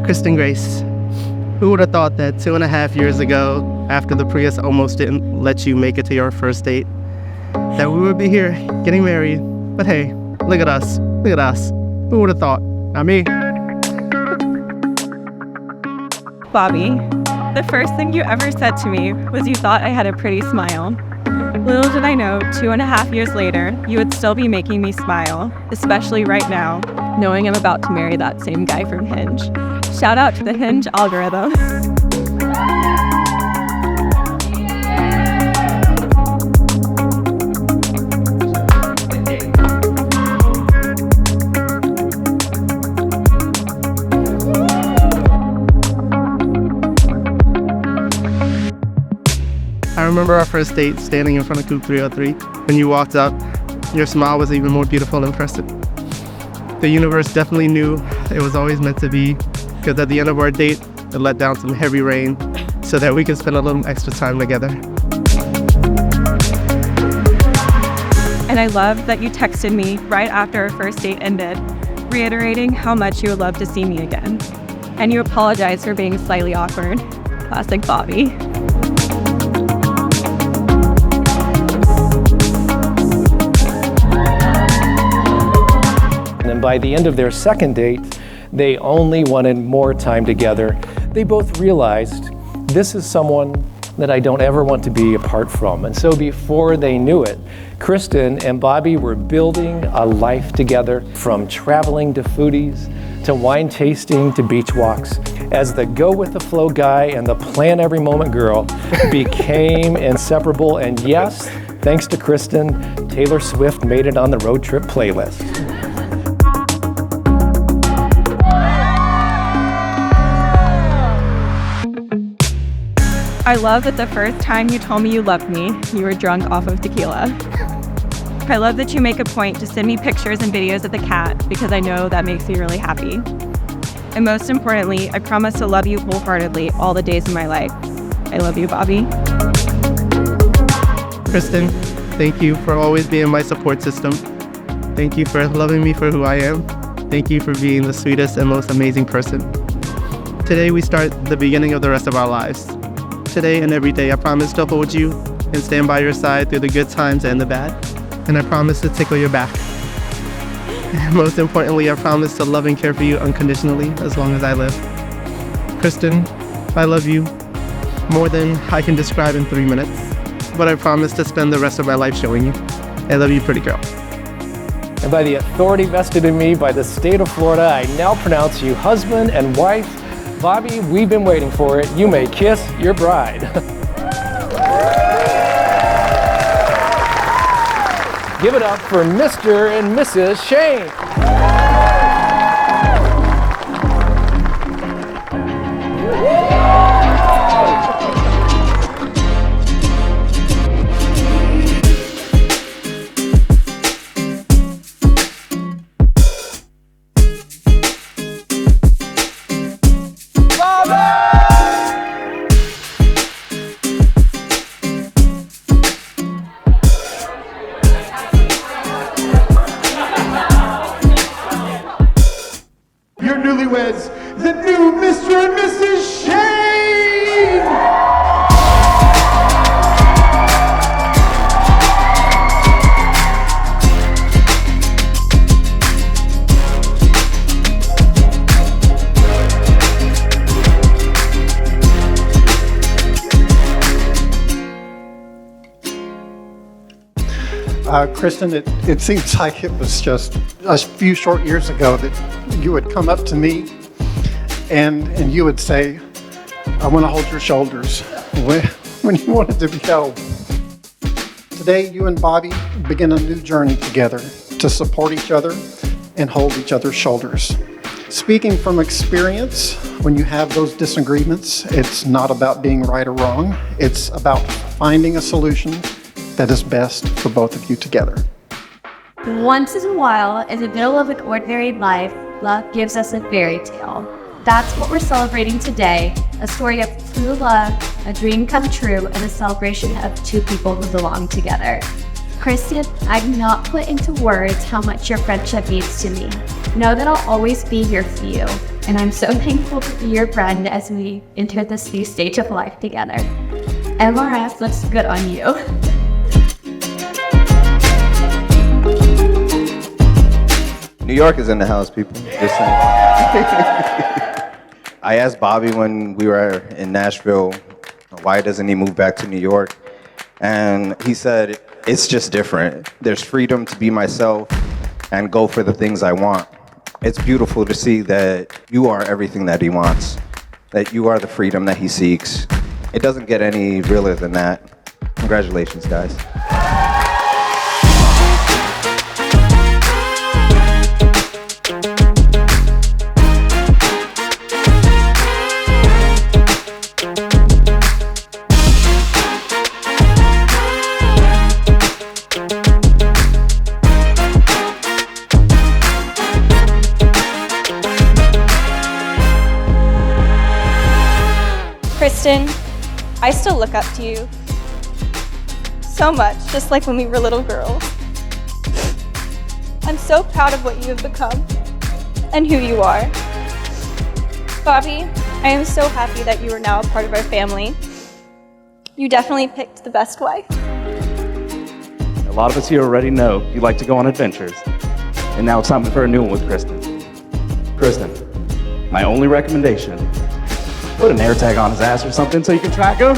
Kristen Grace, who would have thought that 2.5 years ago, after the Prius almost didn't let you make it to your first date, that we would be here getting married? But hey, look at us. Look at us. Who would have thought? Not me. Bobby, the first thing you ever said to me was you thought I had a pretty smile. Little did I know, 2.5 years later, you would still be making me smile, especially right now, knowing I'm about to marry that same guy from Hinge. Shout out to the Hinge algorithm. I remember our first date standing in front of Coupe 303. When you walked up, your smile was even more beautiful in person. The universe definitely knew it was always meant to be, because at the end of our date, it let down some heavy rain so that we could spend a little extra time together. And I love that you texted me right after our first date ended, reiterating how much you would love to see me again. And you apologized for being slightly awkward. Classic Bobby. And by the end of their second date, they only wanted more time together. They both realized, this is someone that I don't ever want to be apart from. And so before they knew it, Kristen and Bobby were building a life together, from traveling to foodies, to wine tasting, to beach walks, as the go-with-the-flow guy and the plan-every-moment girl became inseparable. And yes, thanks to Kristen, Taylor Swift made it on the road trip playlist. I love that the first time you told me you loved me, you were drunk off of tequila. I love that you make a point to send me pictures and videos of the cat, because I know that makes me really happy. And most importantly, I promise to love you wholeheartedly all the days of my life. I love you, Bobby. Kristen, thank you for always being my support system. Thank you for loving me for who I am. Thank you for being the sweetest and most amazing person. Today we start the beginning of the rest of our lives. Today and every day, I promise to hold you and stand by your side through the good times and the bad. And I promise to tickle your back. And most importantly, I promise to love and care for you unconditionally as long as I live. Kristen, I love you more than I can describe in 3 minutes, but I promise to spend the rest of my life showing you. I love you, pretty girl. And by the authority vested in me by the state of Florida, I now pronounce you husband and wife. Bobby, we've been waiting for it. You may kiss your bride. Give it up for Mr. and Mrs. Shane. The new Mr. and Mrs. Shane! Kristen, it seems like it was just a few short years ago that you would come up to me and you would say, I want to hold your shoulders, when you wanted to be held. Today, you and Bobby begin a new journey together to support each other and hold each other's shoulders. Speaking from experience, when you have those disagreements, it's not about being right or wrong. It's about finding a solution that is best for both of you together. Once in a while, in the middle of an ordinary life, love gives us a fairy tale. That's what we're celebrating today, a story of true love, a dream come true, and a celebration of two people who belong together. Kristen, I cannot put into words how much your friendship means to me. Know that I'll always be here for you, and I'm so thankful to be your friend as we enter this new stage of life together. MRF looks good on you. New York is in the house, people. Just saying. I asked Bobby when we were in Nashville, why doesn't he move back to New York? And he said, it's just different. There's freedom to be myself and go for the things I want. It's beautiful to see that you are everything that he wants, that you are the freedom that he seeks. It doesn't get any realer than that. Congratulations, guys. Kristen, I still look up to you so much, just like when we were little girls. I'm so proud of what you have become and who you are. Bobby, I am so happy that you are now a part of our family. You definitely picked the best wife. A lot of us here already know you like to go on adventures, and now it's time for a new one with Kristen. Kristen, my only recommendation, put an air tag on his ass or something so you can track him.